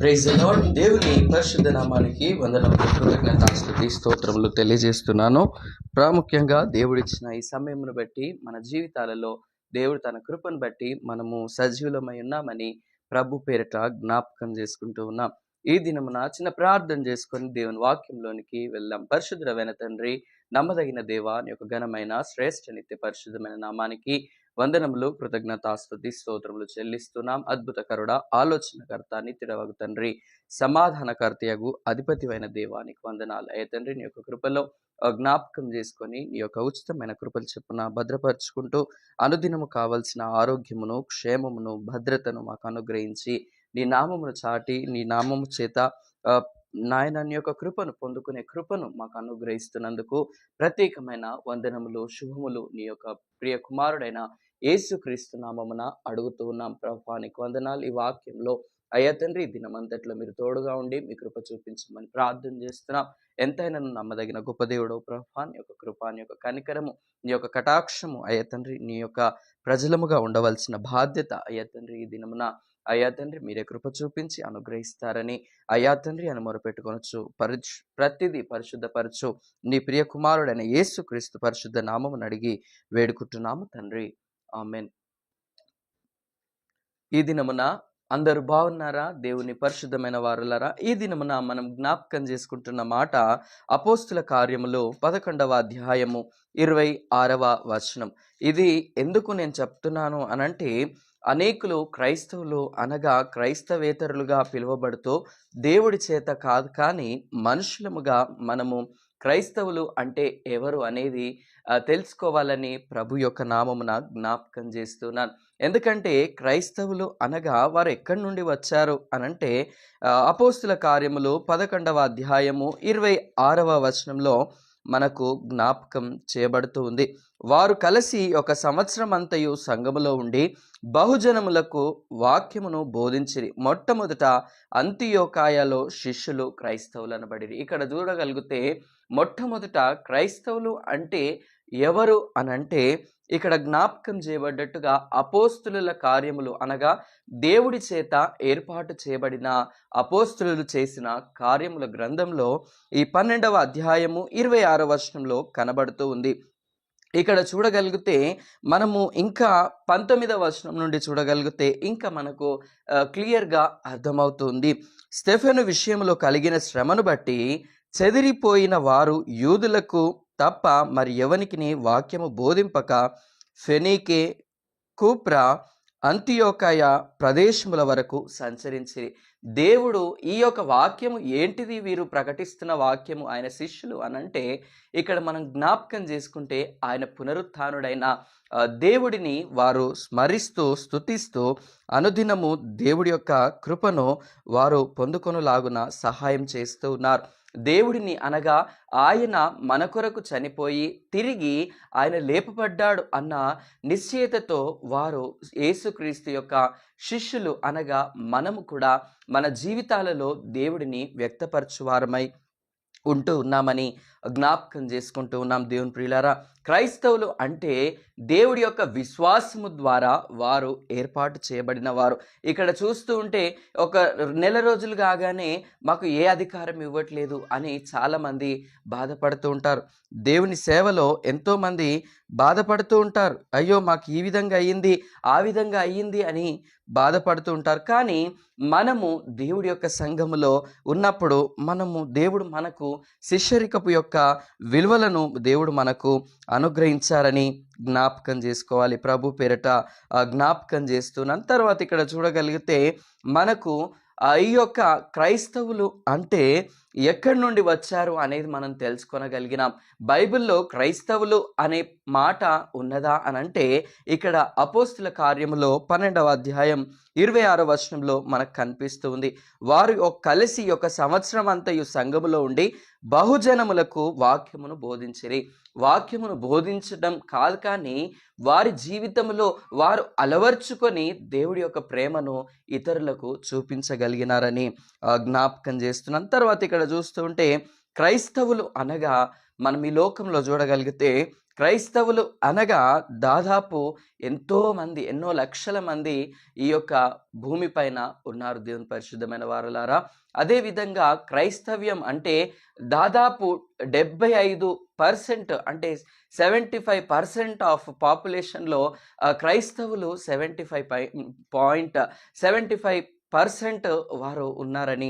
Praise the lord. దేవుని పరిశుద్ధ నామానికి వందనములు, కృతజ్ఞతాస్తుతి, స్తోత్రములు తెలియజేస్తున్నాను. ప్రాముఖ్యంగా దేవుడిచ్చిన ఈ సమయమును బట్టి మన జీవితాలలో దేవుడు తన కృపను బట్టి మనము సజీవులమై ఉన్నామని ప్రభు పేరిట జ్ఞాపకం చేసుకుంటూ ఉన్నాం. ఈ దినమున చిన్న ప్రార్థన చేసుకొని దేవుని వాక్యంలోనికి వెళ్దాం. పరిశుద్ధమైన తండ్రి, నమ్మదగిన దేవా, నీ యొక్క ఘనమైన శ్రేష్ఠ నిత్య పరిశుద్ధమైన నామానికి వందనములు, కృతజ్ఞతాస్తుతి, స్తోత్రములు చెల్లిస్తున్నాం. అద్భుతకరుడ, ఆలోచనకర్త, నిత్యుడవగు తండ్రి, సమాధానకర్తయగు అధిపతివైన దేవానికి వందనాలు. అయ్యా తండ్రి, నీ యొక్క కృపలో జ్ఞాపకం చేసుకొని నీ యొక్క ఉచితమైన కృపలు చెప్పున భద్రపరుచుకుంటూ అనుదినము కావలసిన ఆరోగ్యమును, క్షేమమును, భద్రతను మాకు అనుగ్రహించి నీ నామమును చాటి నీ నామము చేత నాయన నీ యొక్క కృపను పొందుకునే కృపను మాకు అనుగ్రహిస్తున్నందుకు ప్రత్యేకమైన వందనములు, శుభములు నీ యొక్క ప్రియ కుమారుడైన యేసుక్రీస్తు నామమున అడుగుతూ ఉన్నాం. ప్రభువా, నీకు వందనాలు. ఈ వాక్యంలో అయ్యా తండ్రి, దినమంతట్లో మీరు తోడుగా ఉండి మీ కృప చూపించమని ప్రార్థన చేస్తున్నాం. ఎంతైనా నమ్మదగిన గొప్ప దేవుడు ప్రభువా, నీ యొక్క కృప, నీ యొక్క కనికరము, నీ యొక్క కటాక్షము అయ్యా తండ్రి, నీ యొక్క ప్రజలముగా ఉండవలసిన బాధ్యత అయ్యా తండ్రి ఈ దినమున అయ్యా తండ్రి మీరే కృప చూపించి అనుగ్రహిస్తారని అయ్యా తండ్రి అని మొరపెట్టుకొనొచ్చు. ప్రతిదీ పరిశుద్ధపరచు నీ ప్రియ కుమారుడైన యేసుక్రీస్తు పరిశుద్ధ నామమును అడిగి వేడుకుంటున్నాము తండ్రి, ఆమెన్. ఈ దినమున అందరూ బాగున్నారా? దేవుని పరిశుద్ధమైన వారులారా, ఈ దినమున మనం జ్ఞాపకం చేసుకుంటున్న మాట అపోస్తుల కార్యములు 11వ అధ్యాయము 26వ వచనం. ఇది ఎందుకు నేను చెప్తున్నాను అనంటే, అనేకులు క్రైస్తవులు అనగా క్రైస్తవేతరులుగా పిలువబడుతూ దేవుడి చేత కాదు కానీ మనుషులముగా మనము క్రైస్తవులు అంటే ఎవరు అనేది తెలుసుకోవాలని ప్రభు యొక్క నామమున జ్ఞాపకం చేస్తున్నాను. ఎందుకంటే క్రైస్తవులు అనగా వారు ఎక్కడి నుండి వచ్చారు అనంటే అపోస్తుల కార్యములు 11వ అధ్యాయము 26వ వచనంలో మనకు జ్ఞాపకం చేయబడుతూ ఉంది. వారు కలిసి ఒక సంవత్సరం అంతయు సంఘములో ఉండి బహుజనములకు వాక్యమును బోధించిరి. మొట్టమొదట అంతియోకాయలో శిష్యులు క్రైస్తవులు అనబడిరి. ఇక్కడ చూడగలిగితే మొట్టమొదట క్రైస్తవులు అంటే ఎవరు అనంటే, ఇక్కడ జ్ఞాపకం చేయబడ్డట్టుగా అపోస్తుల కార్యములు అనగా దేవుడి చేత ఏర్పాటు చేయబడిన అపోస్తులు చేసిన కార్యముల గ్రంథంలో ఈ 12వ అధ్యాయము 26వ వచనంలో కనబడుతూ ఉంది. ఇక్కడ చూడగలిగితే మనము ఇంకా 19వ వచనం నుండి చూడగలిగితే ఇంకా మనకు క్లియర్గా అర్థమవుతుంది. స్టెఫెను విషయంలో కలిగిన శ్రమను బట్టి చెదిరిపోయిన వారు యూదులకు తప్ప మరి ఎవనికి వాక్యము బోధింపక ఫెనీకే, కుప్రా, అంతియోకాయ ప్రదేశముల వరకు సంచరించిరి. దేవుడు ఈ యొక్క వాక్యము ఏంటిది? వీరు ప్రకటిస్తున్న వాక్యము ఆయన శిష్యులు అనంటే, ఇక్కడ మనం జ్ఞాపకం చేసుకుంటే ఆయన పునరుత్థానుడైన దేవుడిని వారు స్మరిస్తూ స్తుతిస్తూ అనుదినము దేవుడి యొక్క కృపను వారు పొందుకొనులాగున సహాయం చేస్తూ ఉన్నారు. దేవుడిని అనగా ఆయన మన కొరకు చనిపోయి తిరిగి ఆయన లేపబడ్డాడు అన్న నిశ్చయతతో వారు యేసుక్రీస్తు యొక్క శిష్యులు అనగా మనము కూడా మన జీవితాలలో దేవుడిని వ్యక్తపరచువారమై ఉంటూ ఉన్నామని జ్ఞాపకం చేసుకుంటూ ఉన్నాం. దేవుని ప్రియులారా, క్రైస్తవులు అంటే దేవుడి యొక్క విశ్వాసము ద్వారా వారు ఏర్పాటు చేయబడిన వారు. ఇక్కడ చూస్తూ ఉంటే ఒక నెల రోజులు కాగానే మాకు ఏ అధికారం ఇవ్వట్లేదు అని చాలామంది బాధపడుతూ ఉంటారు. దేవుని సేవలో ఎంతోమంది బాధపడుతూ ఉంటారు. అయ్యో మాకు ఈ విధంగా అయ్యింది, ఆ విధంగా అయ్యింది అని బాధపడుతూ ఉంటారు. కానీ మనము దేవుడి యొక్క సంఘములో ఉన్నప్పుడు దేవుడు మనకు శిష్యరికపు యొక్క విలువలను దేవుడు మనకు అనుగ్రహించారని జ్ఞాపకం చేసుకోవాలి. ప్రభు పేరట జ్ఞాపకం చేస్తున్నాను. తర్వాత ఇక్కడ చూడగలిగితే మనకు ఈ యొక్క క్రైస్తవులు అంటే ఎక్కడి నుండి వచ్చారు అనేది మనం తెలుసుకొనగలిగినాం. బైబిల్లో క్రైస్తవులు అనే మాట ఉన్నదా అనంటే, ఇక్కడ అపోస్తుల కార్యములో 12వ అధ్యాయం 26వ వచనంలో మనకు కనిపిస్తూ ఉంది. వారు కలిసి ఒక సంవత్సరం అంతయు సంఘములో ఉండి బహుజనములకు వాక్యమును బోధించిరి. వాక్యమును బోధించడం కాదు కానీ వారి జీవితంలో వారు అలవర్చుకొని దేవుడి యొక్క ప్రేమను ఇతరులకు చూపించగలిగినారని జ్ఞాపకం చేస్తున్నాను. తర్వాత ఇక్కడ చూస్తూ ఉంటే క్రైస్తవులు అనగా మనం ఈ లోకంలో చూడగలిగితే క్రైస్తవులు అనగా దాదాపు ఎంతోమంది, ఎన్నో లక్షల మంది ఈ యొక్క భూమిపైన ఉన్నారు దేవుని పరిశుద్ధమైన వారలారా. అదేవిధంగా క్రైస్తవ్యం అంటే దాదాపు 75% అంటే 75% ఆఫ్ పాపులేషన్లో క్రైస్తవులు 75.75% వారు ఉన్నారని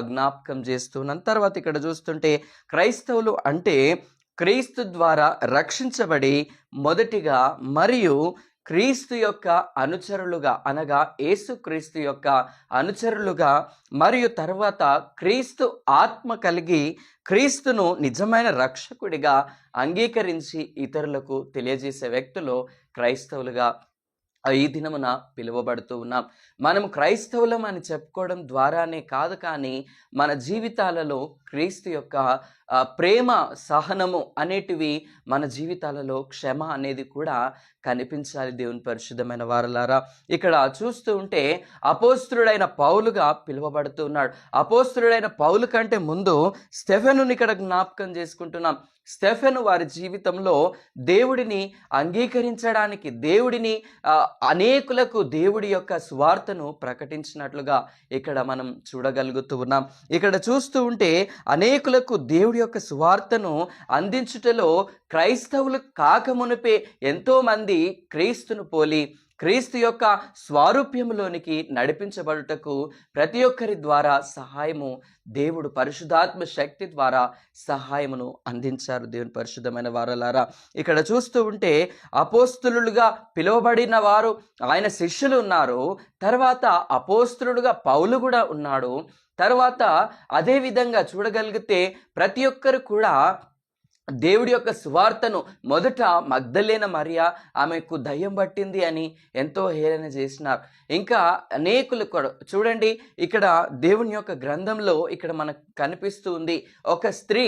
జ్ఞాపకం చేస్తున్నాను. తర్వాత ఇక్కడ చూస్తుంటే క్రైస్తవులు అంటే క్రీస్తు ద్వారా రక్షించబడి మొదటిగా మరియు క్రీస్తు యొక్క అనుచరులుగా అనగా యేసుక్రీస్తు యొక్క అనుచరులుగా మరియు తర్వాత క్రీస్తు ఆత్మ కలిగి క్రీస్తును నిజమైన రక్షకుడిగా అంగీకరించి ఇతరులకు తెలియజేసే వ్యక్తులు క్రైస్తవులుగా ఈ దినమున పిలువబడుతూ ఉన్నాం. మనము క్రైస్తవులం అని చెప్పుకోవడం ద్వారానే కాదు, కానీ మన జీవితాలలో క్రీస్తు యొక్క ప్రేమ, సహనము అనేటివి మన జీవితాలలో, క్షమ అనేది కూడా కనిపించాలి దేవుని పరిశుద్ధమైన వారలారా. ఇక్కడ చూస్తూ ఉంటే అపోస్తలుడైన పౌలుగా పిలువబడుతున్నాడు. అపోస్తలుడైన పౌలు కంటే ముందు స్టెఫెనుని ఇక్కడ జ్ఞాపకం చేసుకుంటున్నాం. స్టెఫెను వారి జీవితంలో దేవుడిని అంగీకరించడానికి, దేవుడిని అనేకులకు దేవుడి యొక్క సువార్తను ప్రకటించినట్లుగా ఇక్కడ మనం చూడగలుగుతూ ఉన్నాం. ఇక్కడ చూస్తూ ఉంటే అనేకులకు దేవుడి యొక్క సువార్తను అందించుటలో క్రైస్తవులు కాకమునిపే ఎంతోమంది క్రీస్తును పోలి క్రీస్తు యొక్క స్వారూప్యములోనికి నడిపించబడుటకు ప్రతి ఒక్కరి ద్వారా సహాయము దేవుడు పరిశుద్ధాత్మ శక్తి ద్వారా సహాయమును అందించారు దేవుని పరిశుద్ధమైన వారలారా. ఇక్కడ చూస్తూ ఉంటే అపోస్తలులుగా పిలువబడిన వారు ఆయన శిష్యులు ఉన్నారు. తర్వాత అపోస్తలుడుగా పౌలు కూడా ఉన్నాడు. తర్వాత అదే విధంగా చూడగలిగితే ప్రతి ఒక్కరు కూడా దేవుడి యొక్క సువార్తను మొదట మగ్దలేన మరియా ఆమెకు దయ్యం పట్టింది అని ఎంతో హేళన చేసినారు. ఇంకా అనేకులు కూడా చూడండి, ఇక్కడ దేవుని యొక్క గ్రంథంలో ఇక్కడ మనకు కనిపిస్తూ ఉంది, ఒక స్త్రీ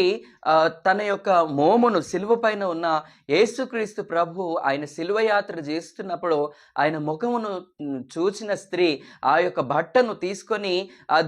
తన యొక్క మోమును సిలువ పైన ఉన్న యేసుక్రీస్తు ప్రభు ఆయన సిలువ యాత్ర చేస్తున్నప్పుడు ఆయన ముఖమును చూచిన స్త్రీ ఆ యొక్క బట్టను తీసుకొని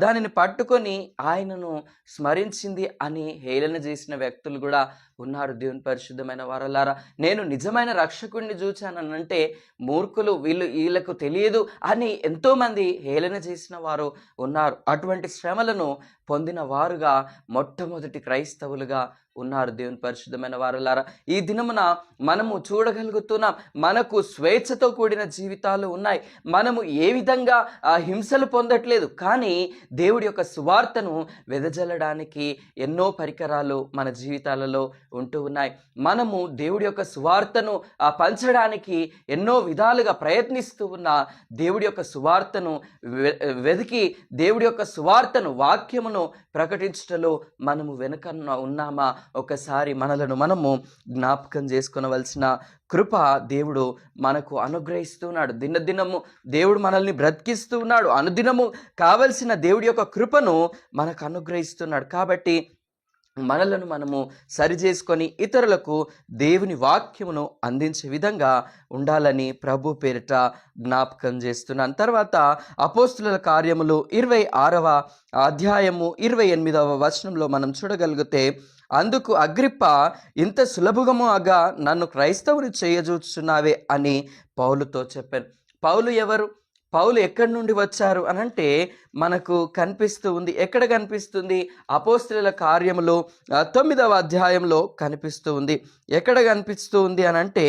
దానిని పట్టుకొని ఆయనను స్మరించింది అని హేళన చేసిన వ్యక్తులు కూడా ఉన్నారు దేవుని పరిశుద్ధమైన వారలారా. నేను నిజమైన రక్షకుడిని చూచానంటే మూర్ఖులు, వీళ్ళకు తెలియదు అని ఎంతోమంది హేళన చేసిన వారు ఉన్నారు. అటువంటి శ్రమలను పొందిన వారుగా మొట్టమొదటి క్రైస్తవులుగా ఉన్నారు దేవుని పరిశుద్ధమైన వారలారా. ఈ దినమున మనము చూడగలుగుతున్నాం, మనకు స్వేచ్ఛతో కూడిన జీవితాలు ఉన్నాయి. మనము ఏ విధంగా హింసలు పొందట్లేదు, కానీ దేవుడి యొక్క సువార్తను వెదజల్లడానికి ఎన్నో పరికరాలు మన జీవితాలలో ఉంటూ ఉన్నాయి. మనము దేవుడి యొక్క సువార్తను పంచడానికి ఎన్నో విధాలుగా ప్రయత్నిస్తూ ఉన్న దేవుడి యొక్క సువార్తను వెతికి దేవుడి యొక్క సువార్తను, వాక్యమును ప్రకటించటంలో మనము వెనుక ఉన్నామా? ఒకసారి మనలను మనము జ్ఞాపకం చేసుకొనవలసిన కృప దేవుడు మనకు అనుగ్రహిస్తున్నాడు. దినదినము దేవుడు మనల్ని బ్రతికిస్తూ ఉన్నాడు. అనుదినము కావలసిన దేవుడి యొక్క కృపను మనకు అనుగ్రహిస్తున్నాడు. కాబట్టి మనలను మనము సరిచేసుకొని ఇతరులకు దేవుని వాక్యమును అందించే విధంగా ఉండాలని ప్రభు పేరిట జ్ఞాపకం చేస్తున్నాను. తర్వాత అపోస్తుల కార్యములు 26వ అధ్యాయము 28వ వచనంలో మనం చూడగలిగితే, అందుకు అగ్రిప్ప, ఇంత సులభముగా నన్ను క్రైస్తవుని చేయజూచుచున్నావే అని పౌలుతో చెప్పాను. పౌలు ఎవరు? పౌలు ఎక్కడి నుండి వచ్చారు అనంటే మనకు కనిపిస్తూ ఉంది. ఎక్కడ కనిపిస్తుంది? అపోస్తలుల కార్యములు 9వ అధ్యాయంలో కనిపిస్తూ ఉంది. ఎక్కడ కనిపిస్తూ ఉంది అనంటే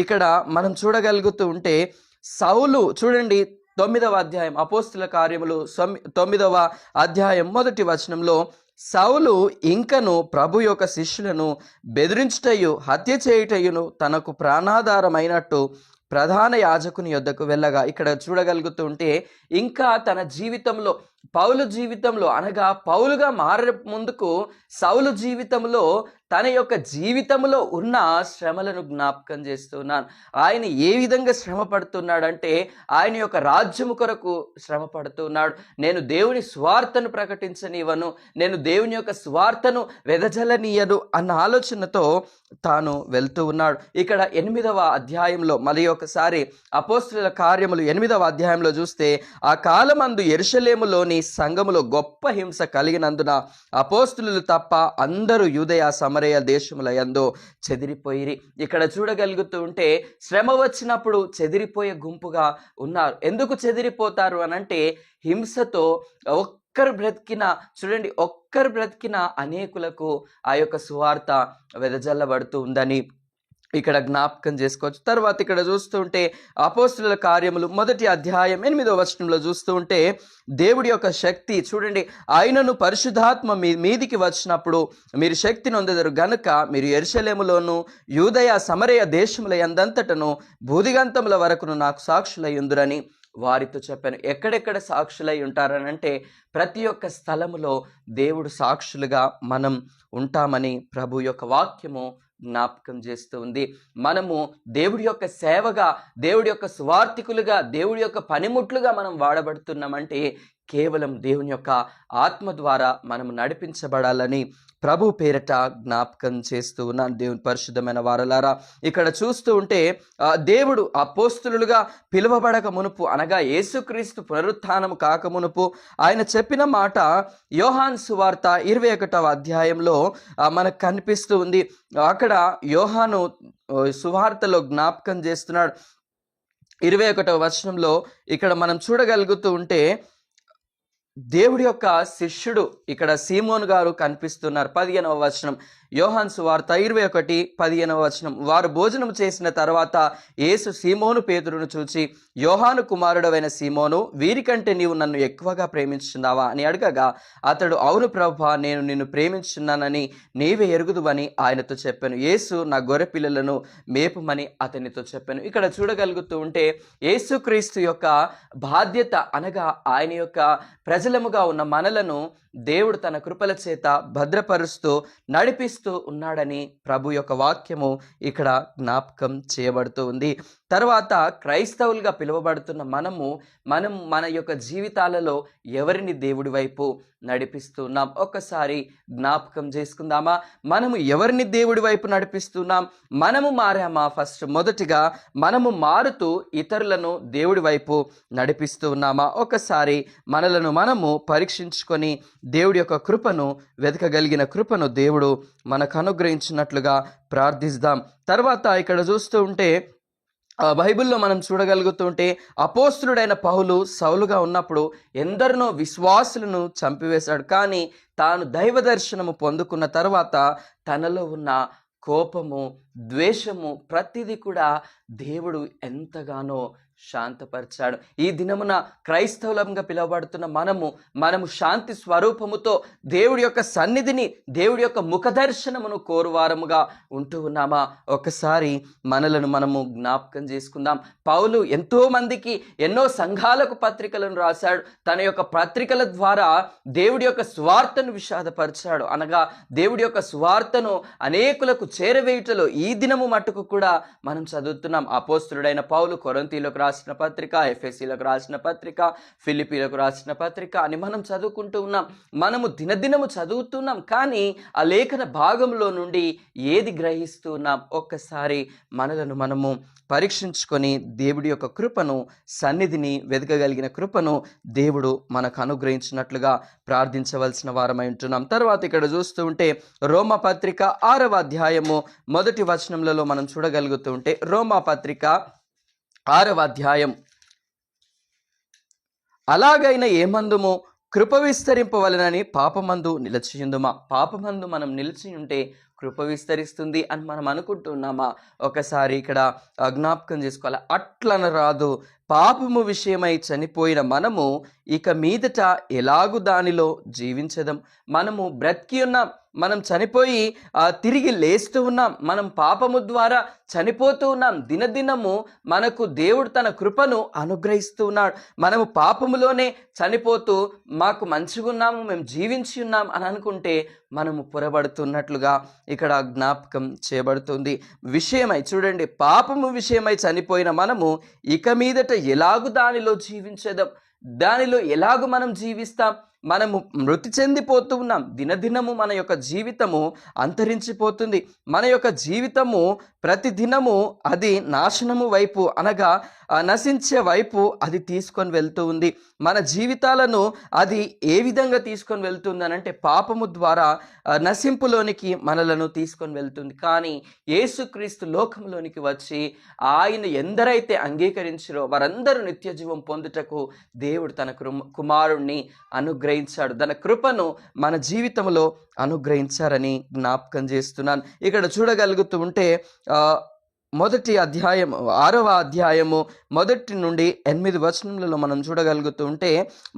ఇక్కడ మనం చూడగలుగుతూ ఉంటే, సౌలు చూడండి 9వ అధ్యాయం అపోస్తలుల కార్యములు 9వ అధ్యాయం 1వ వచనంలో, సౌలు ఇంకను ప్రభు యొక్క శిష్యులను బెదిరించుటయు హత్య చేయుటయును తనకు ప్రాణాధారమైనట్టు ప్రధాన యాజకుని యొద్దకు వెళ్ళగా, ఇక్కడ చూడగలుగుతూ ఉంటే ఇంకా తన జీవితంలో, పౌలు జీవితంలో అనగా పౌలుగా మారే ముందుకు సౌలు జీవితంలో తన యొక్క జీవితంలో ఉన్న శ్రమలను జ్ఞాపకం చేస్తున్నాను. ఆయన ఏ విధంగా శ్రమ పడుతున్నాడంటే ఆయన యొక్క రాజ్యము కొరకు శ్రమ పడుతున్నాడు. నేను దేవుని స్వార్థను ప్రకటించనివ్వను, నేను దేవుని యొక్క స్వార్థను వెదజల్లనీయను అన్న ఆలోచనతో తాను వెళ్తూ ఉన్నాడు. ఇక్కడ 8వ అధ్యాయంలో మరి ఒకసారి అపోస్తలుల కార్యములు 8వ అధ్యాయంలో చూస్తే, ఆ కాలమందు యెరూషలేములోని ఎరుషలేములోని సంఘములో గొప్ప హింస కలిగినందున అపోస్తులు తప్ప అందరూ యూదయ సమరయ దేశముల యందు చెదిరిపోయిరి. ఇక్కడ చూడగలుగుతూ ఉంటే శ్రమ వచ్చినప్పుడు చెదిరిపోయే గుంపుగా ఉన్నారు. ఎందుకు చెదిరిపోతారు అనంటే హింసతో ఒక్కరు బ్రతికిన అనేకులకు ఆ యొక్క సువార్త వెదజల్లబడుతూ ఉందని ఇక్కడ జ్ఞాపకం చేసుకోవచ్చు. తర్వాత ఇక్కడ చూస్తూ ఉంటే అపోస్తుల కార్యములు 1వ అధ్యాయం 8వ వచనంలో చూస్తూ ఉంటే దేవుడి యొక్క శక్తి చూడండి, ఆయనను పరిశుద్ధాత్మ మీదికి వచ్చినప్పుడు మీరు శక్తి నొందెదరు గనుక మీరు యెరూషలేములోను యూదయ సమరయ దేశముల యందంతటను భూదిగంతముల వరకును నాకు సాక్షులై ఉందురని వారితో చెప్పాను. ఎక్కడెక్కడ సాక్షులై ఉంటారనంటే ప్రతి ఒక్క స్థలములో దేవుడు సాక్షులుగా మనం ఉంటామని ప్రభు యొక్క వాక్యము జ్ఞాపకం చేస్తూ ఉంది. మనము దేవుడి యొక్క సేవగా, దేవుడి యొక్క సువార్థికులుగా, దేవుడి యొక్క పనిముట్లుగా మనం వాడబడుతున్నామంటే కేవలం దేవుని యొక్క ఆత్మ ద్వారా మనం నడిపించబడాలని ప్రభు పేరట జ్ఞాపకం చేస్తూ ఉన్నాను. దేవుని పరిశుద్ధమైన వారలారా, ఇక్కడ చూస్తూ ఉంటే దేవుడు అపోస్తులుగా పిలువబడక మునుపు అనగా యేసుక్రీస్తు పునరుత్థానం కాక మునుపు ఆయన చెప్పిన మాట యోహాను సువార్త 21వ అధ్యాయంలో మనకు కనిపిస్తూ ఉంది. అక్కడ యోహాను సువార్తలో జ్ఞాపకం చేస్తున్నాడు. 21వ వచనంలో ఇక్కడ మనం చూడగలుగుతూ ఉంటే దేవుడి యొక్క శిష్యుడు ఇక్కడ సీమోను గారు కనిపిస్తున్నారు. 15వ వచనం, యోహాను సువార్త 21:15వ వచనం. వారు భోజనం చేసిన తర్వాత యేసు సీమోను పేతురును చూచి, యోహాను కుమారుడవైన సీమోను, వీరికంటే నీవు నన్ను ఎక్కువగా ప్రేమించున్నావా అని అడగగా అతడు, అవును ప్రభువా, నేను నిన్ను ప్రేమించున్నానని నీవే ఎరుగుదువని ఆయనతో చెప్పాను. యేసు నా గొర్రె పిల్లలను మేపుమని అతనితో చెప్పాను. ఇక్కడ చూడగలుగుతూ ఉంటే యేసుక్రీస్తు యొక్క బాధ్యత అనగా ఆయన యొక్క ప్రజలముగా ఉన్న మనలను దేవుడు తన కృపల చేత భద్రపరుస్తూ నడిపిస్తూ ఉన్నాడని ప్రభు యొక్క వాక్యము ఇక్కడ జ్ఞాపకం చేయబడుతూ ఉంది. తర్వాత క్రైస్తవులుగా పిలువబడుతున్న మనము మన యొక్క జీవితాలలో ఎవరిని దేవుడి వైపు నడిపిస్తున్నాం ఒక్కసారి జ్ఞాపకం చేసుకుందామా? మనము ఎవరిని దేవుడి వైపు నడిపిస్తున్నాం? మనము మారామా? మొదటిగా మనము మారుతూ ఇతరులను దేవుడి వైపు నడిపిస్తూ ఉన్నామా? ఒకసారి మనలను మనము పరీక్షించుకొని దేవుడి యొక్క కృపను వెతకగలిగిన కృపను దేవుడు మనకు అనుగ్రహించినట్లుగా ప్రార్థిద్దాం. తర్వాత ఇక్కడ చూస్తూ ఉంటే బైబిల్లో మనం చూడగలుగుతుంటే అపోస్తులుడైన పౌలు సౌలుగా ఉన్నప్పుడు ఎందరినో విశ్వాసులను చంపివేశాడు. కానీ తాను దైవ దర్శనము పొందుకున్న తర్వాత తనలో ఉన్న కోపము, ద్వేషము ప్రతిదీ కూడా దేవుడు ఎంతగానో శాంతపరిచాడు. ఈ దినమున క్రైస్తవులంగా పిలువబడుతున్న మనము శాంతి స్వరూపముతో దేవుడి యొక్క సన్నిధిని, దేవుడి యొక్క ముఖ దర్శనమును కోరువారముగా ఉంటూ ఉన్నామా? ఒకసారి మనలను మనము జ్ఞాపకం చేసుకుందాం. పౌలు ఎంతో మందికి ఎన్నో సంఘాలకు పత్రికలను రాశాడు. తన యొక్క పత్రికల ద్వారా దేవుడి యొక్క సువార్తను విషాదపరిచాడు. అనగా దేవుడి యొక్క సువార్తను అనేకులకు చేరవేయుటలో ఈ దినము మట్టుకు కూడా మనం చదువుతున్నాం. అపోస్తులుడైన పౌలు కొరింథీయులకు రాసిన పత్రిక, ఎఫెసీలకు రాసిన పత్రిక, ఫిలిప్పీలకు రాసిన పత్రిక అని మనం చదువుకుంటూ ఉన్నాం. మనము దినదినము చదువుతున్నాం. కానీ ఆ లేఖన భాగంలో నుండి ఏది గ్రహిస్తూ ఉన్నాం? ఒక్కసారి మనలను మనము పరీక్షించుకొని దేవుడి యొక్క కృపను, సన్నిధిని వెతకగలిగిన కృపను దేవుడు మనకు అనుగ్రహించినట్లుగా ప్రార్థించవలసిన వారమై ఉంటున్నాం. తర్వాత ఇక్కడ చూస్తూ ఉంటే రోమా పత్రిక 6వ అధ్యాయము 1వ వచనములలో మనం చూడగలుగుతూ ఉంటే రోమా పత్రిక 6వ అధ్యాయం, అలాగైనా ఏమందుము కృప విస్తరింపవలనని పాపమందు నిలిచియుందుమా? పాపమందు మనం నిలిచి ఉంటే కృప విస్తరిస్తుంది అని మనం అనుకుంటున్నామా? ఒకసారి ఇక్కడ జ్ఞాపకం చేసుకోవాలి. అట్లన రాదు. పాపము విషయమై చనిపోయిన మనము ఇక మీదట ఎలాగు దానిలో జీవించదాం? మనము బ్రతికి ఉన్నాం, మనం చనిపోయి తిరిగి లేస్తూ ఉన్నాం, మనం పాపము ద్వారా చనిపోతూ ఉన్నాం. దినదినము మనకు దేవుడు తన కృపను అనుగ్రహిస్తూ ఉన్నాడు. మనము పాపములోనే చనిపోతూ మాకు మంచిగా ఉన్నాము, మేము జీవించి ఉన్నాం అని అనుకుంటే మనము పొరబడుతున్నట్లుగా ఇక్కడ జ్ఞాపకం చేయబడుతుంది. విషయమై చూడండి, పాపము విషయమై చనిపోయిన మనము ఇక మీదట ఎలాగు దానిలో జీవించేదాం? దానిలో ఎలాగు మనం జీవిస్తాం? మనము మృతి చెందిపోతూ ఉన్నాం. దినదినము మన యొక్క జీవితము అంతరించిపోతుంది. మన యొక్క జీవితము ప్రతి దినము అది నాశనము వైపు అనగా నశించే వైపు అది తీసుకొని వెళ్తూ ఉంది. మన జీవితాలను అది ఏ విధంగా తీసుకొని వెళ్తుంది అనంటే పాపము ద్వారా నశింపులోనికి మనలను తీసుకొని వెళ్తుంది. కానీ యేసుక్రీస్తు లోకంలోనికి వచ్చి ఆయన ఎందరైతే అంగీకరించారో వారందరూ నిత్య జీవం పొందుటకు దేవుడు తన కుమారుణ్ణి అనుగ్రహించాడు. తన కృపను మన జీవితంలో అనుగ్రహించారని జ్ఞాపకం చేస్తున్నాను. ఇక్కడ చూడగలుగుతూ ఉంటే మొదటి అధ్యాయం 6వ అధ్యాయము 1 నుండి 8 వచనములలో మనం చూడగలుగుతూ ఉంటే,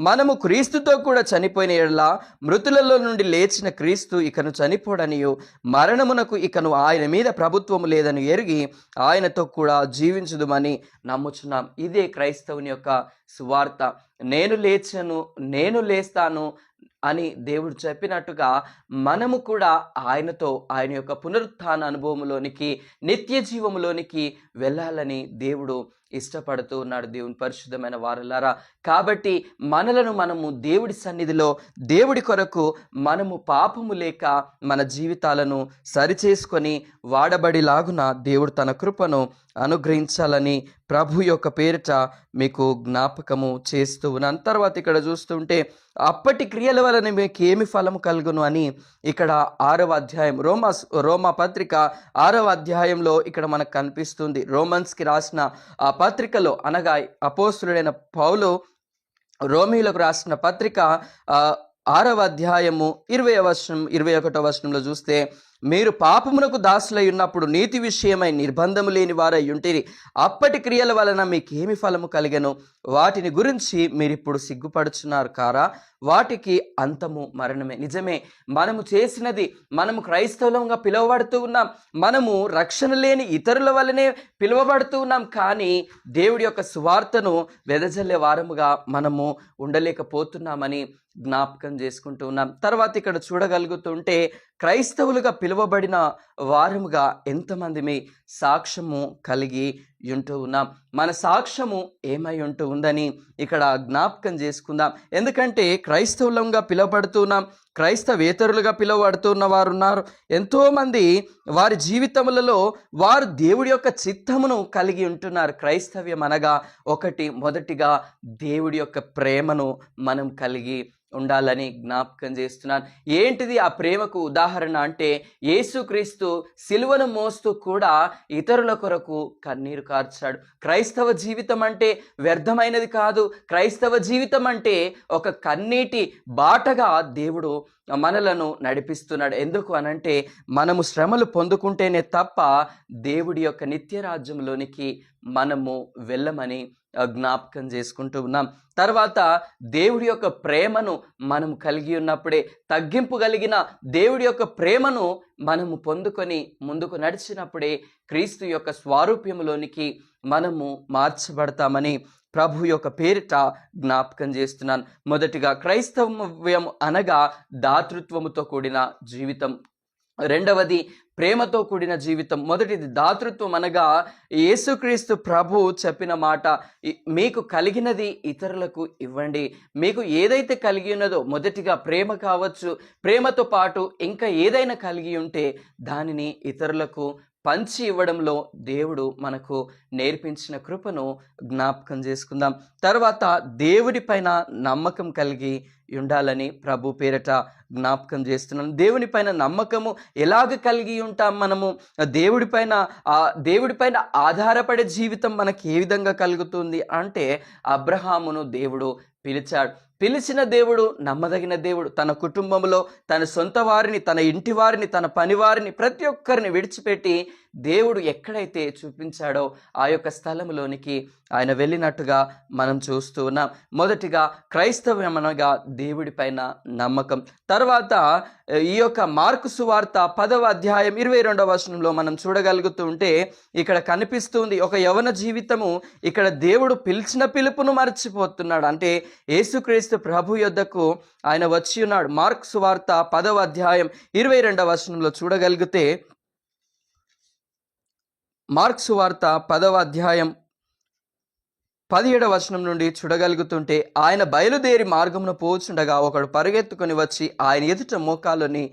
మనము క్రీస్తుతో కూడా చనిపోయిన యెడల మృతులలో నుండి లేచిన క్రీస్తు ఇకను చనిపోడనియు మరణమునకు ఇకను ఆయన మీద ప్రభుత్వము లేదని ఎరిగి ఆయనతో కూడా జీవించుదుమని నమ్ముచున్నాం. ఇదే క్రైస్తవుని యొక్క సువార్త. నేను లేచను, నేను లేస్తాను అని దేవుడు చెప్పినట్టుగా మనము కూడా ఆయనతో ఆయన యొక్క పునరుత్థాన అనుభవంలోనికి నిత్య జీవంలోనికి వెళ్ళాలని దేవుడు ఇష్టపడుతూ ఉన్నాడు. దేవుని పరిశుద్ధమైన వారలారా, కాబట్టి మనలను మనము దేవుడి సన్నిధిలో దేవుడి కొరకు మనము పాపము లేక మన జీవితాలను సరిచేసుకొని వాడబడిలాగున దేవుడు తన కృపను అనుగ్రహించాలని ప్రభు యొక్క పేరిట మీకు జ్ఞాపకము చేస్తూ ఉన్నాను. తర్వాత ఇక్కడ చూస్తుంటే అప్పటి క్రియల వలన మీకు ఏమి ఫలము కలుగును అని ఇక్కడ 6వ అధ్యాయం రోమా పత్రిక 6వ అధ్యాయంలో ఇక్కడ మనకు కనిపిస్తుంది. రోమన్స్కి రాసిన ఆ పత్రికలో అనగా అపోస్తులుడైన పౌలు రోమీయులకు రాసిన పత్రిక 6వ అధ్యాయము 21వ వచనంలో చూస్తే, మీరు పాపమునకు దాసులై ఉన్నప్పుడు నీతి విషయమై నిర్బంధము లేని వారై ఉంటిరి. అప్పటి క్రియల వలన మీకేమి ఫలము కలిగెను? వాటిని గురించి మీరిప్పుడు సిగ్గుపడుచున్నారు కారా? వాటికి అంతము మరణమే. నిజమే, మనము చేసినది, మనము క్రైస్తవులంగా పిలువబడుతూ ఉన్నాం, మనము రక్షణ లేని ఇతరుల వల్లనే పిలువబడుతూ ఉన్నాం. కానీ దేవుడి యొక్క సువార్తను వెదజల్లే వారముగా మనము ఉండలేకపోతున్నామని జ్ఞాపకం చేసుకుంటూ ఉన్నాం. తర్వాత ఇక్కడ చూడగలుగుతుంటే క్రైస్తవులుగా పిలువబడిన వారముగా ఎంతమంది మీ సాక్ష్యము కలిగి ఉంటూ ఉన్నాం. మన సాక్ష్యము ఏమై ఉంటూ ఉందని ఇక్కడ జ్ఞాపకం చేసుకుందాం. ఎందుకంటే క్రైస్తవులంగా పిలువబడుతున్నాం, క్రైస్తవేతరులుగా పిలువబడుతున్న వారు ఉన్నారు. ఎంతోమంది వారి జీవితములలో వారు దేవుడి యొక్క చిత్తమును కలిగి ఉంటున్నారు. క్రైస్తవ్యం అనగా మొదటిగా దేవుడి యొక్క ప్రేమను మనం కలిగి ఉండాలని జ్ఞాపకం చేస్తున్నాను. ఏంటిది ఆ ప్రేమకు ఉదాహరణ అంటే, యేసుక్రీస్తు సిలువను మోస్తూ కూడా ఇతరుల కొరకు కన్నీరు కార్చాడు. క్రైస్తవ జీవితం అంటే వ్యర్థమైనది కాదు. క్రైస్తవ జీవితం అంటే ఒక కన్నీటి బాటగా దేవుడు మనలను నడిపిస్తున్నాడు. ఎందుకు అనంటే, మనము శ్రమలు పొందుకుంటేనే తప్ప దేవుడి యొక్క నిత్య రాజ్యంలోనికి మనము వెళ్ళమని జ్ఞాపకం చేసుకుంటూ ఉన్నాం. తర్వాత దేవుడి యొక్క ప్రేమను మనం కలిగి ఉన్నప్పుడే, తగ్గింపు కలిగిన దేవుడి యొక్క ప్రేమను మనము పొందుకొని ముందుకు నడిచినప్పుడే క్రీస్తు యొక్క స్వారూప్యములోనికి మనము మార్చబడతామని ప్రభు యొక్క పేరిట జ్ఞాపకం చేస్తున్నాను. మొదటిగా క్రైస్తవ్యం అనగా దాతృత్వముతో కూడిన జీవితం. రెండవది ప్రేమతో కూడిన జీవితం. మొదటిది దాతృత్వం అనగా యేసుక్రీస్తు ప్రభు చెప్పిన మాట, మీకు కలిగినది ఇతరులకు ఇవ్వండి. మీకు ఏదైతే కలిగి ఉన్నదో, మొదటిగా ప్రేమ కావచ్చు, ప్రేమతో పాటు ఇంకా ఏదైనా కలిగి ఉంటే దానిని ఇతరులకు పంచి ఇవ్వడంలో దేవుడు మనకు నేర్పించిన కృపను జ్ఞాపకం చేసుకుందాం. తర్వాత దేవుడి పైన నమ్మకం కలిగి ఉండాలని ప్రభు పేరట జ్ఞాపకం చేస్తున్నాను. దేవుని పైన నమ్మకము ఎలాగ కలిగి ఉంటాం? మనము దేవుడి పైన ఆధారపడే జీవితం మనకి ఏ విధంగా కలుగుతుంది అంటే, అబ్రహామును దేవుడు పిలిచాడు. పిలిచిన దేవుడు నమ్మదగిన దేవుడు. తన కుటుంబంలో తన సొంత వారిని, తన ఇంటి వారిని, తన పని వారిని, ప్రతి ఒక్కరిని విడిచిపెట్టి దేవుడు ఎక్కడైతే చూపించాడో ఆ యొక్క స్థలంలోనికి ఆయన వెళ్ళినట్టుగా మనం చూస్తూ ఉన్నాం. మొదటిగా క్రైస్తవ్యం అనగా దేవుడి పైన నమ్మకం. తర్వాత ఈ యొక్క మార్కు సువార్త 10వ అధ్యాయం 22వ వచనంలో మనం చూడగలుగుతూ ఉంటే ఇక్కడ కనిపిస్తుంది, ఒక యవన జీవితము. ఇక్కడ దేవుడు పిలిచిన పిలుపును మర్చిపోతున్నాడు. అంటే యేసుక్రీస్తు ప్రభు యొద్దకు ఆయన వచ్చి ఉన్నాడు. మార్కు సువార్త 10వ అధ్యాయం 22వ వచనంలో చూడగలిగితే, మార్కు సువార్త 10వ అధ్యాయం 17వ వచనం నుండి చూడగలుగుతుంటే, ఆయన బయలుదేరి మార్గమున పోచుండగా ఒకడు పరుగెత్తుకొని వచ్చి ఆయన ఎదుట మోకాలుని,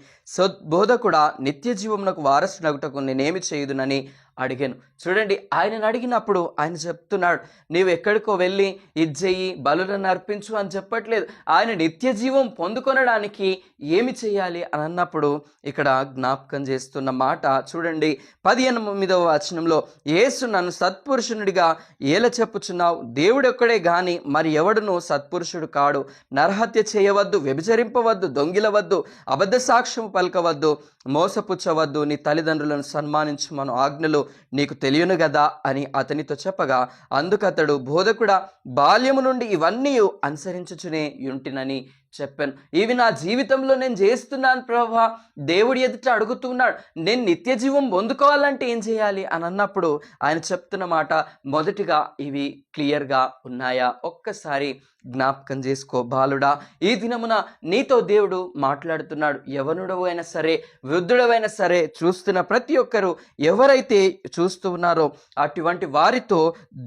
బోధకుడా, నిత్య జీవమునకు వారసునగుటకు నేనేమి చేయుదునని అడిగాను. చూడండి, ఆయనను అడిగినప్పుడు ఆయన చెప్తున్నాడు, నీవు ఎక్కడికో వెళ్ళి ఇది చెయ్యి, బలులను అర్పించు అని చెప్పట్లేదు. ఆయన నిత్య జీవం పొందుకొనడానికి ఏమి చేయాలి అని అన్నప్పుడు ఇక్కడ జ్ఞాపకం చేస్తున్న మాట చూడండి. 18వ వచనంలో, యేసు నన్ను సత్పురుషునిడిగా ఏల చెప్పుచున్నావు, దేవుడొక్కడే గాని మరి ఎవడును సత్పురుషుడు కాడు. నరహత్య చేయవద్దు, వ్యభిచరింపవద్దు, దొంగిలవద్దు, అబద్ధ సాక్ష్యం పలకవద్దు, మోసపుచ్చవద్దు, నీ తల్లిదండ్రులను సన్మానించుమను ఆజ్ఞలు నీకు తెలియను కదా అని అతనితో చెప్పగా, అందుకతడు, బోధకుడా, బాల్యము నుండి ఇవన్నీ అనుసరించుచునే యుంటినని చెప్పాను. ఇవి నా జీవితంలో నేను చేస్తున్నాను ప్రభువా. దేవుడి ఎదుట అడుగుతున్నాడు, నేను నిత్య జీవం పొందుకోవాలంటే ఏం చేయాలి అని అన్నప్పుడు ఆయన చెప్తున్న మాట, మొదటిగా ఇవి క్లియర్గా ఉన్నాయా? ఒక్కసారి జ్ఞాపకం చేసుకో బాలుడా. ఈ దినమున నీతో దేవుడు మాట్లాడుతున్నాడు. యవనుడవు అయినా సరే, వృద్ధుడవైనా సరే, చూస్తున్న ప్రతి ఒక్కరూ ఎవరైతే చూస్తూ ఉన్నారో అటువంటి వారితో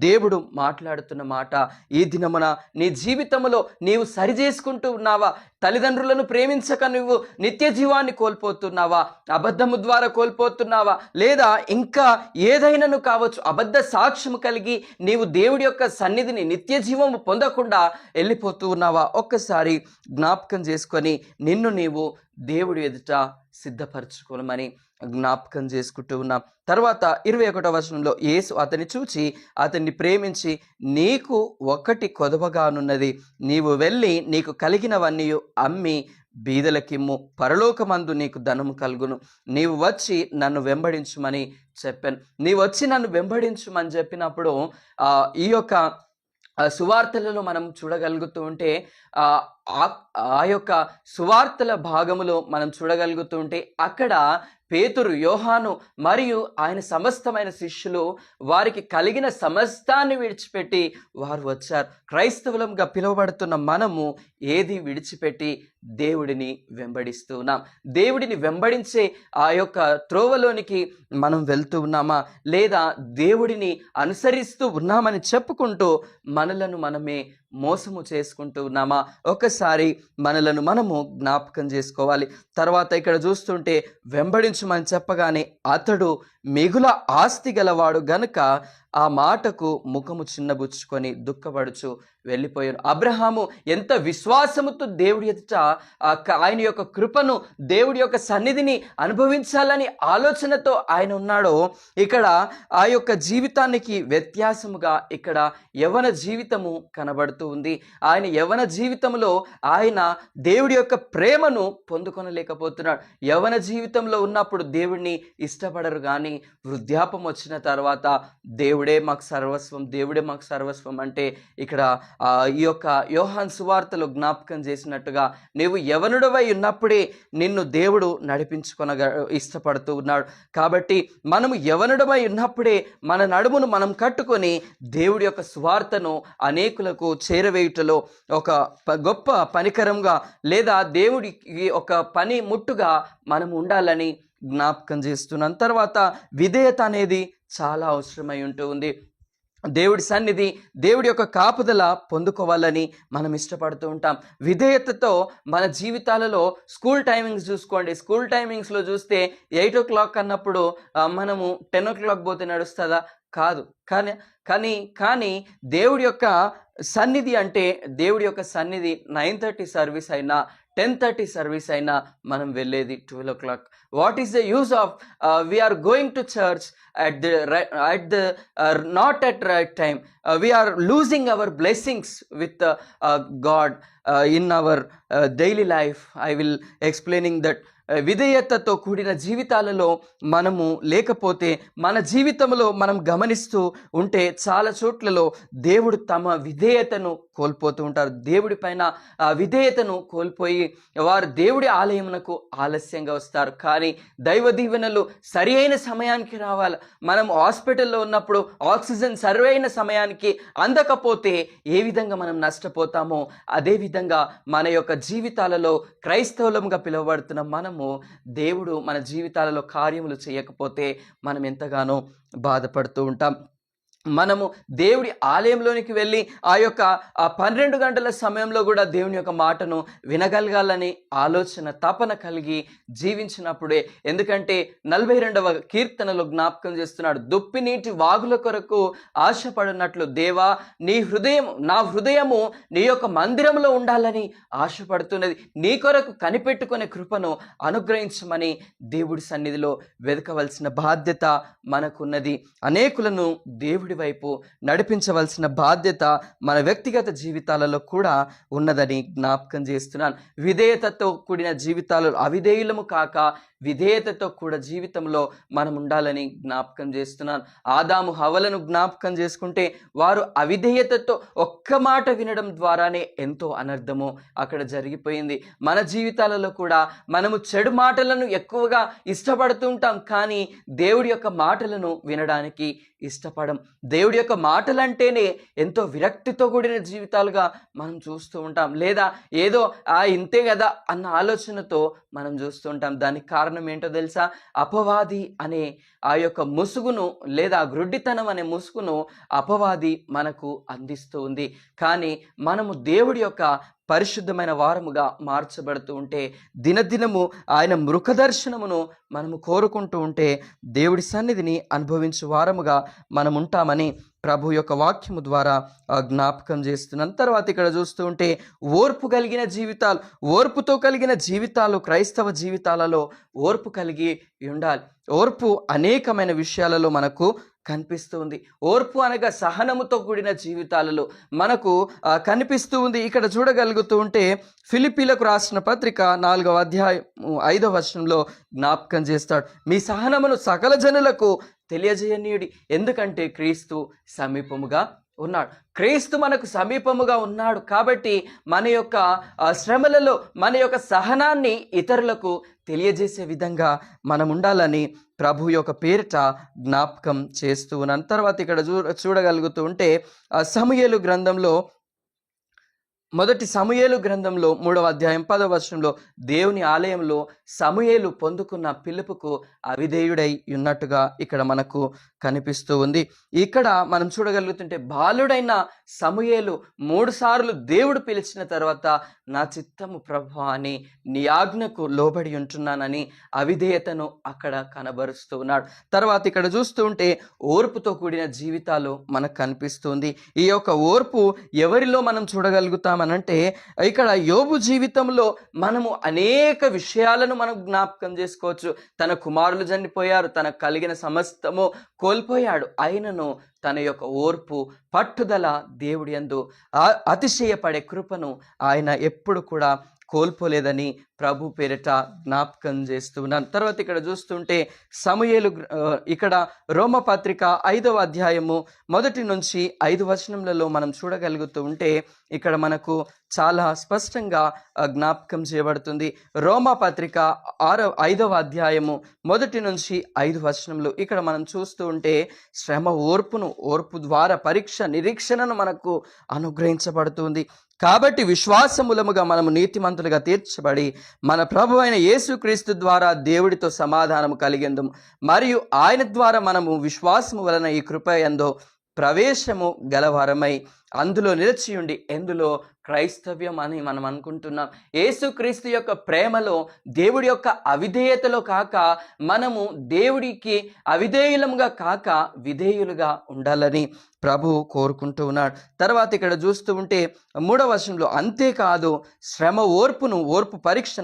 దేవుడు మాట్లాడుతున్న మాట, ఈ దినమున నీ జీవితంలో నీవు సరి చేసుకుంటూ ఉన్నావా? తల్లిదండ్రులను ప్రేమించక నువ్వు నిత్య జీవాన్ని కోల్పోతున్నావా? అబద్ధము ద్వారా కోల్పోతున్నావా? లేదా ఇంకా ఏదైనాను కావచ్చు, అబద్ధ సాక్ష్యము కలిగి నీవు దేవుడి యొక్క సన్నిధిని, నిత్య జీవము పొందకుండా వెళ్ళిపోతూ ఉన్నావా? ఒక్కసారి జ్ఞాపకం చేసుకొని నిన్ను నీవు దేవుడి ఎదుట సిద్ధపరచుకోమని జ్ఞాపకం చేసుకుంటూ ఉన్నాం. తర్వాత 21వ వచనంలో, యేసు అతన్ని చూచి అతన్ని ప్రేమించి, నీకు ఒకటి కొదవగానున్నది, నీవు వెళ్ళి నీకు కలిగినవన్నీ అమ్మి బీదలకిమ్ము, పరలోకమందు నీకు ధనము కలుగును, నీవు వచ్చి నన్ను వెంబడించుమని చెప్పాను. నీవు వచ్చి నన్ను వెంబడించుమని చెప్పినప్పుడు ఈ యొక్క సువార్తలలో మనం చూడగలుగుతూ ఉంటే, ఆ యొక్క సువార్తల భాగములో మనం చూడగలుగుతూ ఉంటే, అక్కడ పేతురు, యోహాను మరియు ఆయన సమస్తమైన శిష్యులు వారికి కలిగిన సమస్తాన్ని విడిచిపెట్టి వారు వచ్చారు. క్రైస్తవులంగా పిలువబడుతున్న మనము ఏది విడిచిపెట్టి దేవుడిని వెంబడిస్తూ ఉన్నాం? దేవుడిని వెంబడించే ఆ యొక్క త్రోవలోనికి మనం వెళ్తూ ఉన్నామా? లేదా దేవుడిని అనుసరిస్తూ ఉన్నామని చెప్పుకుంటూ మనలను మనమే మోసము చేసుకుంటూ ఉన్నామా? ఒకసారి మనలను మనము జ్ఞాపకం చేసుకోవాలి. తర్వాత ఇక్కడ చూస్తుంటే, వెంబడించమని చెప్పగానే అతడు మిగుల ఆస్తి గలవాడు గనుక ఆ మాటకు ముఖము చిన్నబుచ్చుకొని దుఃఖపడుచు వెళ్ళిపోయారు. అబ్రహాము ఎంత విశ్వాసముతో దేవుడి ఎదుట ఆయన యొక్క కృపను, దేవుడి యొక్క సన్నిధిని అనుభవించాలని ఆలోచనతో ఆయన ఉన్నాడో, ఇక్కడ ఆ యొక్క జీవితానికి వ్యత్యాసముగా ఇక్కడ యవన జీవితము కనబడుతూ ఉంది. ఆయన యవన జీవితంలో ఆయన దేవుడి యొక్క ప్రేమను పొందుకొనలేకపోతున్నాడు. యవన జీవితంలో ఉన్నప్పుడు దేవుడిని ఇష్టపడరు, కానీ వృద్ధాపం వచ్చిన తర్వాత దేవుడే మాకు సర్వస్వం, దేవుడే మాకు సర్వస్వం అంటే ఇక్కడ ఈ యొక్క యోహాన్ సువార్తలో జ్ఞాపకం చేసినట్టుగా, నీవు యవనుడవై ఉన్నప్పుడే నిన్ను దేవుడు నడిపించుకొనగా ఇష్టపడుతూ ఉన్నాడు. కాబట్టి మనము యవనుడవై ఉన్నప్పుడే మన నడుమును మనం కట్టుకొని దేవుడి యొక్క సువార్తను అనేకులకు చేరవేయుటలో ఒక గొప్ప పనికరంగా, లేదా దేవుడికి ఒక పని ముట్టుగా మనం ఉండాలని జ్ఞాపకం చేస్తున్నాం. తర్వాత విధేయత అనేది చాలా అవసరమై ఉంటూ ఉంది. దేవుడి సన్నిధి, దేవుడి యొక్క కాపుదల పొందుకోవాలని మనం ఇష్టపడుతూ ఉంటాం. విధేయతతో మన జీవితాలలో స్కూల్ టైమింగ్స్ చూసుకోండి. స్కూల్ టైమింగ్స్లో చూస్తే 8 o'clock అన్నప్పుడు మనము 10 o'clock పోతే నడుస్తుందా? కాదు. కానీ దేవుడి యొక్క సన్నిధి అంటే, దేవుడి యొక్క సన్నిధి 9:30 సర్వీస్ అయినా 10:30 సర్వీస్ అయినా మనం వెళ్ళేది 12 o'clock. What is the use of we are going to church not at right time? We are losing our blessings with God in our daily life. I will explaining that. విధేయతతో కూడిన జీవితాలలో మనము లేకపోతే, మన జీవితంలో మనం గమనిస్తూ ఉంటే చాలా చోట్లలో దేవుడు తమ విధేయతను కోల్పోతూ ఉంటారు. దేవుడి పైన విధేయతను కోల్పోయి వారు దేవుడి ఆలయమునకు ఆలస్యంగా వస్తారు. కానీ దైవ దీవెనలు సరి అయిన సమయానికి రావాలి. మనం హాస్పిటల్లో ఉన్నప్పుడు ఆక్సిజన్ సరి అయిన సమయానికి అందకపోతే ఏ విధంగా మనం నష్టపోతామో, అదేవిధంగా మన యొక్క జీవితాలలో క్రైస్తవులంగా పిలువబడుతున్న మనము, దేవుడు మన జీవితాలలో కార్యములు చేయకపోతే మనం ఎంతగానో బాధపడుతూ ఉంటాం. మనము దేవుడి ఆలయంలోనికి వెళ్ళి ఆ యొక్క 12 గంటల సమయంలో కూడా దేవుని యొక్క మాటను వినగలగాలని ఆలోచన తపన కలిగి జీవించినప్పుడే. ఎందుకంటే 42వ కీర్తనలో జ్ఞాపకం చేస్తున్నాడు, దుప్పి నీటి వాగుల కొరకు ఆశపడినట్లు దేవా నా హృదయము నీ యొక్క మందిరంలో ఉండాలని ఆశపడుతున్నది, నీ కొరకు కనిపెట్టుకునే కృపను అనుగ్రహించమని దేవుడి సన్నిధిలో వెతకవలసిన బాధ్యత మనకున్నది. అనేకులను దేవుడి వైపు నడిపించవలసిన బాధ్యత మన వ్యక్తిగత జీవితాలలో కూడా ఉన్నదని జ్ఞాపకం చేస్తున్నాను. విధేయతతో కూడిన జీవితాలు, అవిధేయులము కాక విధేయతతో కూడా జీవితంలో మనం ఉండాలని జ్ఞాపకం చేస్తున్నాను. ఆదాము హవ్వలను జ్ఞాపకం చేసుకుంటే వారు అవిధేయతతో ఒక్క మాట వినడం ద్వారానే ఎంతో అనర్థము అక్కడ జరిగిపోయింది. మన జీవితాలలో కూడా మనము చెడు మాటలను ఎక్కువగా ఇష్టపడుతూ ఉంటాం, కానీ దేవుడి యొక్క మాటలను వినడానికి ఇష్టపడం. దేవుడి యొక్క మాటలంటేనే ఎంతో విరక్తితో కూడిన జీవితాలుగా మనం చూస్తూ ఉంటాం, లేదా ఏదో ఇంతే కదా అన్న ఆలోచనతో మనం చూస్తూ ఉంటాం. దానికి కారణం ఏంటో తెలుసా? అపవాది అనే ఆ యొక్క ముసుగును, లేదా గ్రుడ్డితనం అనే ముసుగును అపవాది మనకు అందిస్తూ ఉంది. కానీ మనము దేవుడి యొక్క పరిశుద్ధమైన వారముగా మార్చబడుతూ ఉంటే, దినదినము ఆయన మృఖదర్శనమును మనము కోరుకుంటూ ఉంటే దేవుడి సన్నిధిని అనుభవించు వారముగా మనం ఉంటామని ప్రభు యొక్క వాక్యము ద్వారా జ్ఞాపకం చేస్తున్నాను. తర్వాత ఇక్కడ చూస్తూ ఉంటే ఓర్పు కలిగిన జీవితాలు, ఓర్పుతో కలిగిన జీవితాలు, క్రైస్తవ జీవితాలలో ఓర్పు కలిగి ఉండాలి. ఓర్పు అనేకమైన విషయాలలో మనకు కనిపిస్తూ ఉంది. ఓర్పు అనగా సహనముతో కూడిన జీవితాలలో మనకు కనిపిస్తూ ఉంది. ఇక్కడ చూడగలుగుతూ ఉంటే ఫిలిప్పీలకు రాసిన పత్రిక 4వ అధ్యాయం 5వ వచనంలో జ్ఞాపకం చేస్తాడు, మీ సహనమును సకల జనులకు తెలియజేయనీయుడి, ఎందుకంటే క్రీస్తు సమీపముగా ఉన్నాడు. క్రీస్తు మనకు సమీపముగా ఉన్నాడు కాబట్టి మన యొక్క శ్రమలలో మన యొక్క సహనాన్ని ఇతరులకు తెలియజేసే విధంగా మనం ఉండాలని ప్రభు యొక్క పేరిట జ్ఞాపకం చేస్తూ ఉన్నాను. తర్వాత ఇక్కడ చూడగలుగుతూ ఉంటే సమూయేలు గ్రంథంలో, మొదటి సమూయేలు గ్రంథంలో 3వ అధ్యాయం 10వ వచనంలో దేవుని ఆలయంలో సమూయేలు పొందుకున్న పిలుపుకు అవిధేయుడై ఉన్నట్టుగా ఇక్కడ మనకు కనిపిస్తూ ఉంది. ఇక్కడ మనం చూడగలుగుతుంటే బాలుడైన సమూయేలు 3 సార్లు దేవుడు పిలిచిన తర్వాత నా చిత్తము ప్రభువా అని నీ ఆజ్ఞకు లోబడి ఉంటున్నానని అవిధేయతను అక్కడ కనబరుస్తూ ఉన్నాడు. తర్వాత ఇక్కడ చూస్తూ ఉంటే ఓర్పుతో కూడిన జీవితాలు మనకు కనిపిస్తుంది. ఈ యొక్క ఓర్పు ఎవరిలో మనం చూడగలుగుతామనంటే, ఇక్కడ యోబు జీవితంలో మనము అనేక విషయాలను మనం జ్ఞాపకం చేసుకోవచ్చు. తన కుమారులు చనిపోయారు, తనకు కలిగిన సమస్తము కోల్పోయాడు, అయినను తన యొక్క ఓర్పు, పట్టుదల, దేవుడి యందు అతిశయపడే కృపను ఆయన ఎప్పుడు కూడా కోల్పోలేదని ప్రభు పేరిట జ్ఞాపకం చేస్తున్నాను. తర్వాత ఇక్కడ చూస్తుంటే సమూయేలు, ఇక్కడ రోమపత్రిక 5వ అధ్యాయము 1 నుంచి 5 వచనములలో మనం చూడగలుగుతూ ఉంటే ఇక్కడ మనకు చాలా స్పష్టంగా జ్ఞాపకం చేయబడుతుంది. రోమపత్రిక 5వ అధ్యాయము 1 నుంచి 5 వచనములు ఇక్కడ మనం చూస్తూ ఉంటే శ్రమ ఓర్పు ద్వారా పరీక్ష నిరీక్షణను మనకు అనుగ్రహించబడుతుంది. కాబట్టి విశ్వాసమూలముగా మనము నీతిమంతులుగా తీర్చబడి మన ప్రభు అయిన యేసుక్రీస్తు ద్వారా దేవుడితో సమాధానము కలిగేందుము, మరియు ఆయన ద్వారా మనము విశ్వాసము వలన ఈ కృప యందు ప్రవేశము గలవారమై అందులో నిలిచియుండి, ఎందులో క్రైస్తవ్యం అని మనం అనుకుంటున్నాం. యేసుక్రీస్తు యొక్క ప్రేమలో, దేవుడి యొక్క అవిధేయతలో కాక మనము దేవుడికి అవిధేయులముగా కాక విధేయులుగా ఉండాలని ప్రభు కోరుకుంటూ ఉన్నాడు. తర్వాత ఇక్కడ చూస్తూ ఉంటే 3వ వచనంలో, అంతేకాదు శ్రమ ఓర్పు పరీక్ష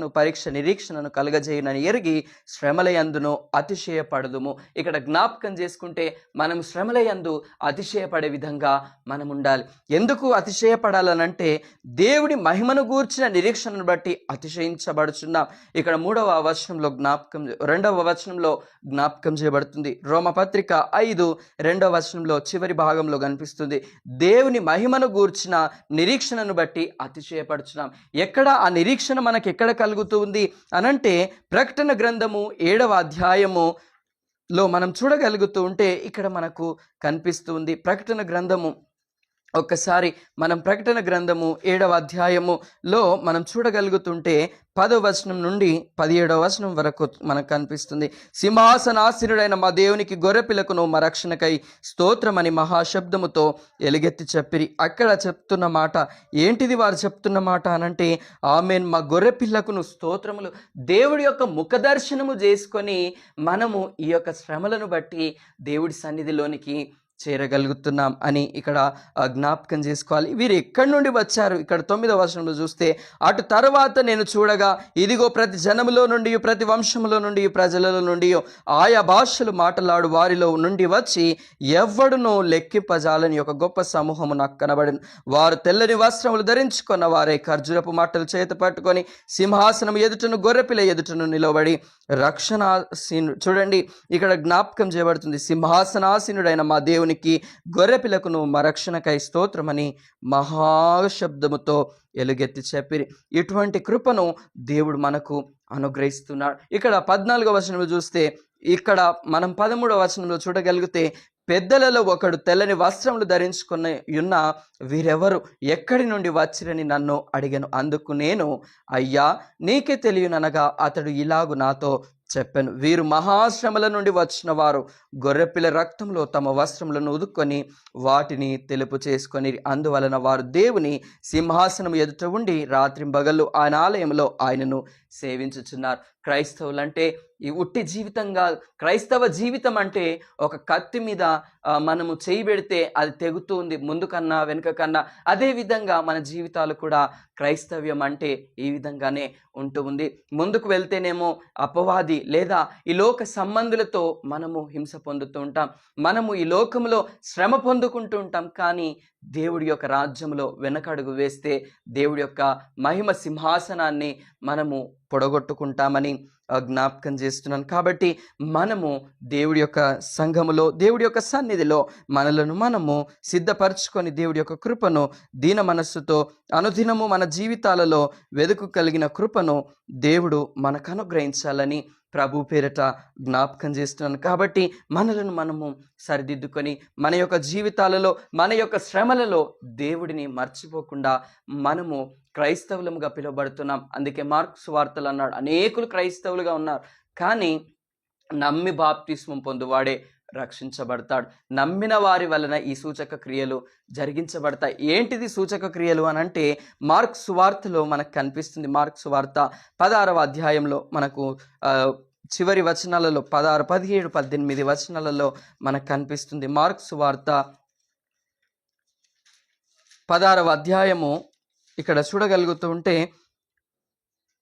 నిరీక్షణను కలుగజేయునని ఎరిగి శ్రమలయందును అతిశయపడదుము. ఇక్కడ జ్ఞాపకం చేసుకుంటే మనం శ్రమలయందు అతిశయపడే విధంగా మనం ఉండాలి. ఎందుకు అతిశయపడాలనంటే దేవుడి మహిమను గూర్చిన నిరీక్షణను బట్టి అతిశయించబడుచున్నాం. ఇక్కడ 3వ వచనంలో 2వ వచనంలో జ్ఞాపకం చేయబడుతుంది. రోమపత్రిక 5:2 వచనంలో చివరి భాగంలో కనిపిస్తుంది, దేవుని మహిమను గూర్చిన నిరీక్షణను బట్టి అతిశయపడుచున్నాం. ఎక్కడ ఆ నిరీక్షణ మనకి ఎక్కడ కలుగుతూ ఉంది అనంటే, ప్రకటన గ్రంథము 7వ అధ్యాయములో మనం చూడగలుగుతూ ఉంటే ఇక్కడ మనకు కనిపిస్తుంది. ప్రకటన గ్రంథము ఒక్కసారి మనం ప్రకటన గ్రంథము 7వ అధ్యాయములో మనం చూడగలుగుతుంటే 10వ వచనం నుండి 17వ వచనం వరకు మనకు కనిపిస్తుంది. సింహాసనాసీనుడైన మా దేవునికి గొర్రెపిల్లకును మా రక్షణకై స్తోత్రమని మహాశబ్దముతో ఎలుగెత్తి చెప్పిరి. అక్కడ చెప్తున్న మాట ఏంటిది? వారు చెప్తున్న మాట అనంటే ఆమేన్, మా గొర్రెపిల్లకును స్తోత్రములు. దేవుడి యొక్క ముఖదర్శనము చేసుకొని మనము ఈ యొక్క శ్రమలను బట్టి దేవుడి సన్నిధిలోనికి చేరగలుగుతున్నాం అని ఇక్కడ జ్ఞాపకం చేసుకోవాలి. వీరు ఎక్కడి నుండి వచ్చారు? ఇక్కడ 9వ వచనంలో చూస్తే, అటు తర్వాత నేను చూడగా ఇదిగో ప్రతి జనములో నుండి, ప్రతి వంశములో నుండి, ప్రజలలో నుండి, ఆయా భాషలు మాట్లాడు వారిలో నుండి వచ్చి ఎవ్వడునో లెక్కింపజాలని ఒక గొప్ప సమూహము నాకు కనబడిన. వారు తెల్లని వస్త్రములు ధరించుకున్న వారే ఖర్జూరపు మాటలు చేత పట్టుకొని సింహాసనం ఎదుటను గొర్రెపిల్ల ఎదుటను నిలబడి రక్షణాసీను. చూడండి, ఇక్కడ జ్ఞాపకం చేయబడుతుంది, సింహాసనాసీనుడైన మా దేవునికి గొర్రెపిల్లకును మా రక్షణకై స్తోత్రమని మహాశబ్దముతో ఎలుగెత్తి చెప్పిరి. ఇటువంటి కృపను దేవుడు మనకు అనుగ్రహిస్తున్నాడు. ఇక్కడ 14వ వచనంలో చూస్తే, ఇక్కడ మనం 13వ వచనంలో చూడగలిగితే, పెద్దలలో ఒకడు తెల్లని వస్త్రములు ధరించుకుని ఉన్న వీరెవరు, ఎక్కడి నుండి వచ్చిరని నన్ను అడిగాను. అందుకు నేను, అయ్యా నీకే తెలియననగా అతడు ఇలాగు నాతో చెప్పాను, వీరు మహాశ్రమల నుండి వచ్చిన వారు గొర్రెపిల్ల రక్తంలో తమ వస్త్రములను ఉదుక్కొని వాటిని తెలుపు చేసుకొని, అందువలన వారు దేవుని సింహాసనం ఎదుట ఉండి రాత్రింబగళ్ళు ఆయన ఆలయంలో ఆయనను సేవించుచున్నారు. క్రైస్తవులంటే ఈ ఉట్టి జీవితంగా, క్రైస్తవ జీవితం అంటే ఒక కత్తి మీద మనము చేయి పెడితే అది తెగుతుంది ముందు కన్నా వెనుక కన్నా. అదే విధంగా మన జీవితాలు కూడా క్రైస్తవ్యం అంటే ఈ విధంగానే ఉంటుంది. ముందుకు వెళ్తేనేమో అపవాది లేదా ఈ లోక సంబంధులతో మనము హింస పొందుతూ ఉంటాం, మనము ఈ లోకంలో శ్రమ పొందుకుంటూ ఉంటాం. కానీ దేవుడి యొక్క రాజ్యంలో వెనకడుగు వేస్తే దేవుడి యొక్క మహిమ సింహాసనాన్ని మనము పొడగొట్టుకుంటామని జ్ఞాపకం చేస్తున్నాను. కాబట్టి మనము దేవుడి యొక్క సంఘములో, దేవుడి యొక్క సన్నిధిలో మనలను మనము సిద్ధపరచుకొని దేవుడి యొక్క కృపను దీన మనస్సుతో అనుదినము మన జీవితాలలో వెదుకు కలిగిన కృపను దేవుడు మనకు అనుగ్రహించాలని ప్రభు పేరట జ్ఞాపకం చేస్తున్నాను. కాబట్టి మనలను మనము సరిదిద్దుకొని మన యొక్క జీవితాలలో, మన యొక్క శ్రమలలో దేవుడిని మర్చిపోకుండా మనము క్రైస్తవులముగా పిలువబడుతున్నాం. అందుకే మార్కు సువార్తలు అన్నాడు, అనేకులు క్రైస్తవులుగా ఉన్నారు, కానీ నమ్మి బాప్తిస్మం పొందువాడే రక్షించబడతాడు. నమ్మిన వారి వలన ఈ సూచక క్రియలు జరిగించబడతాయి. ఏంటిది సూచక క్రియలు అని అంటే, మార్కు సువార్తలో మనకు కనిపిస్తుంది. మార్కు సువార్త 16వ అధ్యాయంలో మనకు చివరి వచనాలలో 16, 17, 18 వచనాలలో మనకు కనిపిస్తుంది. మార్కు సువార్త 16వ అధ్యాయము ఇక్కడ చూడగలుగుతూ ఉంటే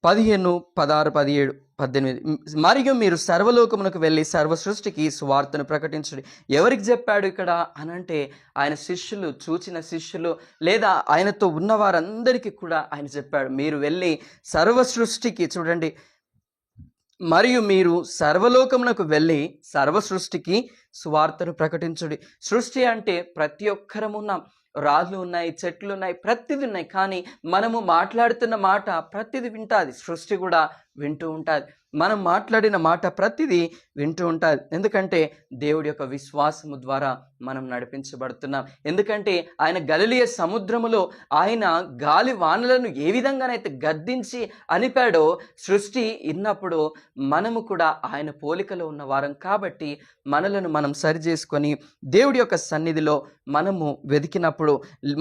15, 16, 17, 18, మరియు మీరు సర్వలోకమునకు వెళ్ళి సర్వ సృష్టికి సువార్తను ప్రకటించండి. ఎవరికి చెప్పాడు ఇక్కడ అనంటే, ఆయన శిష్యులు, చూచిన శిష్యులు లేదా ఆయనతో ఉన్న వారందరికీ కూడా ఆయన చెప్పాడు, మీరు వెళ్ళి సర్వ సృష్టికి, చూడండి, మరియు మీరు సర్వలోకమునకు వెళ్ళి సర్వ సృష్టికి సువార్తను ప్రకటించుడి. సృష్టి అంటే ప్రతి ఒక్కరము ఉన్నాం, రాళ్ళు ఉన్నాయి, చెట్లు ఉన్నాయి, ప్రతిదీ ఉన్నాయి. కానీ మనము మాట్లాడుతున్న మాట ప్రతిదీ వింటుంది, సృష్టి కూడా వింటూ ఉంటుంది. మనం మాట్లాడిన మాట ప్రతిదీ వింటూ ఉంటుంది. ఎందుకంటే దేవుడి యొక్క విశ్వాసము ద్వారా మనం నడిపించబడుతున్నాం. ఎందుకంటే ఆయన గలిలయ సముద్రములో ఆయన గాలి వానలను ఏ విధంగానైతే గద్దించి అనిపాడో, సృష్టి ఇన్నప్పుడు మనము కూడా ఆయన పోలికలో ఉన్న వారం కాబట్టి మనలను మనం సరి చేసుకొని దేవుడి యొక్క సన్నిధిలో మనము వెతికినప్పుడు,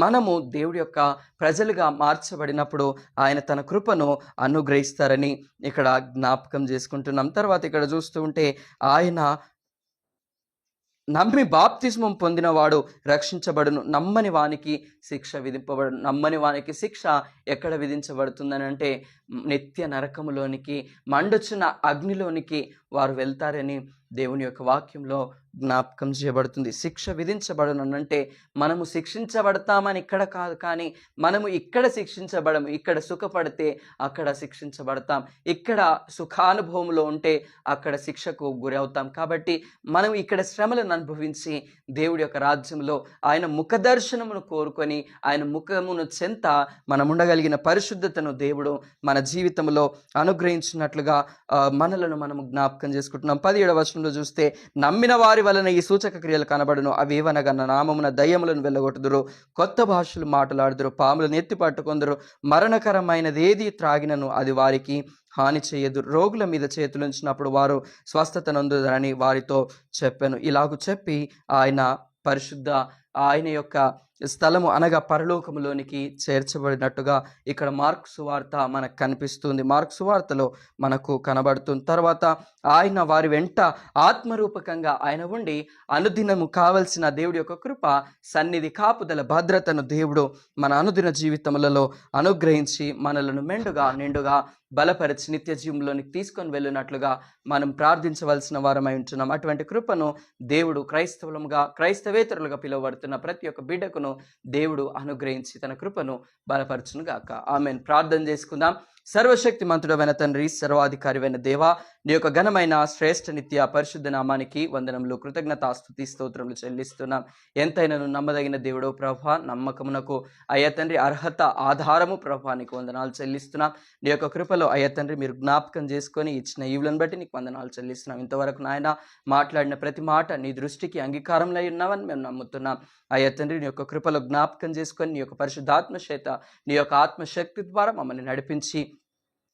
మనము దేవుడి యొక్క ప్రజలుగా మార్చబడినప్పుడు ఆయన తన కృపను అనుగ్రహిస్తారని ఇక్కడ జ్ఞాపకం చేసుకుంటున్నాం. తర్వాత ఇక్కడ చూస్తూ ఉంటే, ఆయన నమ్మి బాప్తిస్మం పొందినవాడు రక్షించబడును, నమ్మని వానికి శిక్ష విధింపబడును. నమ్మని వానికి శిక్ష ఎక్కడ విధించబడుతుందని అంటే, నిత్య నరకములోనికి, మండుచున్న అగ్నిలోనికి వారు వెళ్తారని దేవుని యొక్క వాక్యంలో జ్ఞాపకం చేయబడుతుంది. శిక్ష విధించబడనంటే మనము శిక్షించబడతామని ఇక్కడ కాదు, కానీ మనము ఇక్కడ శిక్షించబడము. ఇక్కడ సుఖపడితే అక్కడ శిక్షించబడతాం, ఇక్కడ సుఖానుభవంలో ఉంటే అక్కడ శిక్షకు గురి అవుతాం. కాబట్టి మనం ఇక్కడ శ్రమలను అనుభవించి దేవుడి యొక్క రాజ్యంలో ఆయన ముఖదర్శనమును కోరుకొని ఆయన ముఖమును చెంత మనం ఉండగలిగిన పరిశుద్ధతను దేవుడు మన జీవితంలో అనుగ్రహించినట్లుగా మనలను మనము జ్ఞాపకం చేసుకుంటున్నాం. 17వ వచనంలో చూస్తే, నమ్మిన వారి వారి వలన ఈ సూచక క్రియలు కనబడును. అవి ఏవనగా నా నామమున దయ్యములను వెళ్ళగొట్టుదురు, కొత్త భాషలు మాట్లాడుదురు, పాములను ఎత్తి పట్టుకొందురు, మరణకరమైనది ఏది త్రాగినను అది వారికి హాని చేయదు, రోగుల మీద చేతులుంచినప్పుడు వారు స్వస్థత నొందుదరని వారితో చెప్పాను. ఇలాగు చెప్పి ఆయన పరిశుద్ధ ఆయన యొక్క స్థలము అనగా పరలోకములోనికి చేర్చబడినట్టుగా ఇక్కడ మార్కు సువార్త మనకు కనిపిస్తుంది, మార్కు సువార్తలో మనకు కనబడుతుంది. తర్వాత ఆయన వారి వెంట ఆత్మరూపకంగా ఆయన ఉండి అనుదినము కావలసిన దేవుడి యొక్క కృప, సన్నిధి, కాపుదల, భద్రతను దేవుడు మన అనుదిన జీవితములలో అనుగ్రహించి మనలను మెండుగా నిండుగా బలపరిచి నిత్య జీవంలోనికి తీసుకొని వెళ్ళినట్లుగా మనం ప్రార్థించవలసిన వారమై ఉంటున్నాం. అటువంటి కృపను దేవుడు క్రైస్తవేతరులుగా పిలువబడుతున్న ప్రతి ఒక్క బిడ్డకును దేవుడు అనుగ్రహించి తన కృపను బలపరచును గాక. ఆమెన్. ప్రార్థన చేసుకుందాం. సర్వశక్తి మంతుడమైన తండ్రి, సర్వాధికారివైన దేవా, నీ యొక్క ఘనమైన శ్రేష్ఠ నిత్య పరిశుద్ధ నామానికి వందనములు, కృతజ్ఞతాస్తుతి స్తోత్రములు చెల్లిస్తున్నాం. ఎంతైనాను నమ్మదగిన దేవుడో ప్రభా, నమ్మకమునకు అయ్యా తండ్రి అర్హత ఆధారము ప్రభా, నీకు వందనాలు చెల్లిస్తున్నాం. నీ యొక్క కృపలో అయ్యా తండ్రి మీరు జ్ఞాపకం చేసుకొని ఇచ్చిన ఈవులను బట్టి నీకు వందనాలు చెల్లిస్తున్నాం. ఇంతవరకు నాయన మాట్లాడిన ప్రతి మాట నీ దృష్టికి అంగీకారంలో ఉన్నామని మేము నమ్ముతున్నాం. అయ్యా తండ్రి నీ యొక్క కృపలో జ్ఞాపకం చేసుకొని నీ యొక్క పరిశుద్ధాత్మ చేత నీ యొక్క ఆత్మశక్తి ద్వారా మమ్మల్ని నడిపించి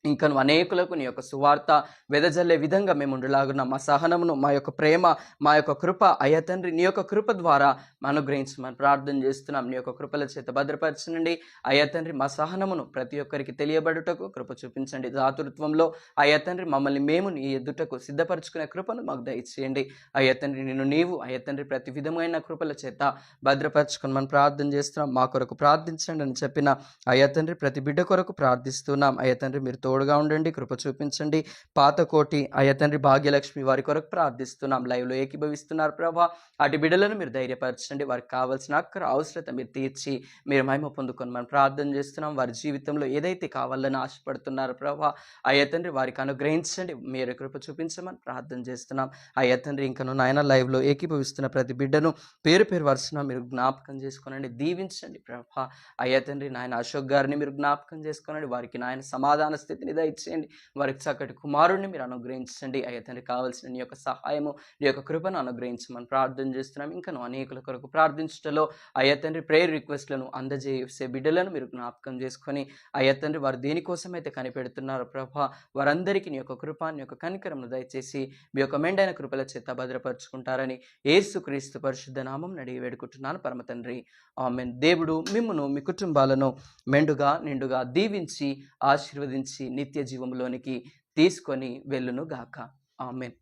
ఇంకను అనేకులకు నీ యొక్క సువార్త వెదజల్లే విధంగా మేము ఉండలాగున్న మా సహనమును, మా యొక్క ప్రేమ, మా యొక్క కృప అయ్యా తండ్రి నీ యొక్క కృప ద్వారా అనుగ్రహించమని ప్రార్థన చేస్తున్నాం. నీ యొక్క కృపల చేత భద్రపరచండి అయ్యా తండ్రి. మా సహనమును ప్రతి ఒక్కరికి తెలియబడుటకు కృప చూపించండి. దాతృత్వంలో అయ్యా తండ్రి మమ్మల్ని మేము నీ ఎదుటకు సిద్ధపరచుకునే కృపను మాకు దయచేయండి అయ్యా తండ్రి. నీవు అయ్యా తండ్రి ప్రతి విధమైన కృపల చేత భద్రపరచుకొని మనం ప్రార్థన చేస్తున్నాం. మా కొరకు ప్రార్థించండి అని చెప్పిన అయ్యా తండ్రి ప్రతి బిడ్డ కొరకు ప్రార్థిస్తున్నాం. అయ్యా తండ్రి మీరు తోడుగా ఉండండి, కృప చూపించండి. పాతకోటి అయ్యా తండ్రి భాగ్యలక్ష్మి వారి కొరకు ప్రార్థిస్తున్నాం. లైవ్లో ఏకీభవిస్తున్నారు ప్రభా, అటు బిడ్డలను మీరు ధైర్యపరచండి. వారికి కావాల్సిన అవసరత మీరు తీర్చి మీరు మహిమ పొందుకొని మనం ప్రార్థన చేస్తున్నాం. వారి జీవితంలో ఏదైతే కావాలని ఆశపడుతున్నారో ప్రభా అయ్యా తండ్రి వారికి అనుగ్రహించండి, మీరు కృప చూపించమని ప్రార్థన చేస్తున్నాం. అయ్యా తండ్రి ఇంకను నాయన లైవ్లో ఏకీభవిస్తున్న ప్రతి బిడ్డను పేరు పేరు వరుసన మీరు జ్ఞాపకం చేసుకోనండి, దీవించండి ప్రభా. అయ్యా తండ్రి నాయన అశోక్ గారిని మీరు జ్ఞాపకం చేసుకోనండి, వారికి నాయన సమాధాన స్థితిని దయచేయండి, వారికి చక్కటి కుమారుడిని మీరు అనుగ్రహించండి. అయ్యా తండ్రి కావాల్సిన నీ యొక్క సహాయము, నీ యొక్క కృపను అనుగ్రహించమని ప్రార్థన చేస్తున్నాం. ఇంకా అనేకుల కొరకు ప్రార్థించడంలో అయ్యా తండ్రి ప్రేయర్ రిక్వెస్ట్లను అందజేసే బిడ్డలను మీరు జ్ఞాపకం చేసుకొని అయ్యా తండ్రి వారు దేనికోసమైతే కనిపెడుతున్నారో ప్రభా వారందరికీ నీ యొక్క కృప, నీ యొక్క కనికరమును దయచేసి మీ యొక్క మెండైన కృపల చేత భద్రపరుచుకుంటారని యేసుక్రీస్తు పరిశుద్ధ నామం అడిగి వేడుకుంటున్నాను పరమ తండ్రి, ఆమేన్. దేవుడు మిమ్మును మీ కుటుంబాలను మెండుగా నిండుగా దీవించి ఆశీర్వదించి నిత్య జీవంలోనికి తీసుకొని వెళ్ళును గాక. ఆమేన్.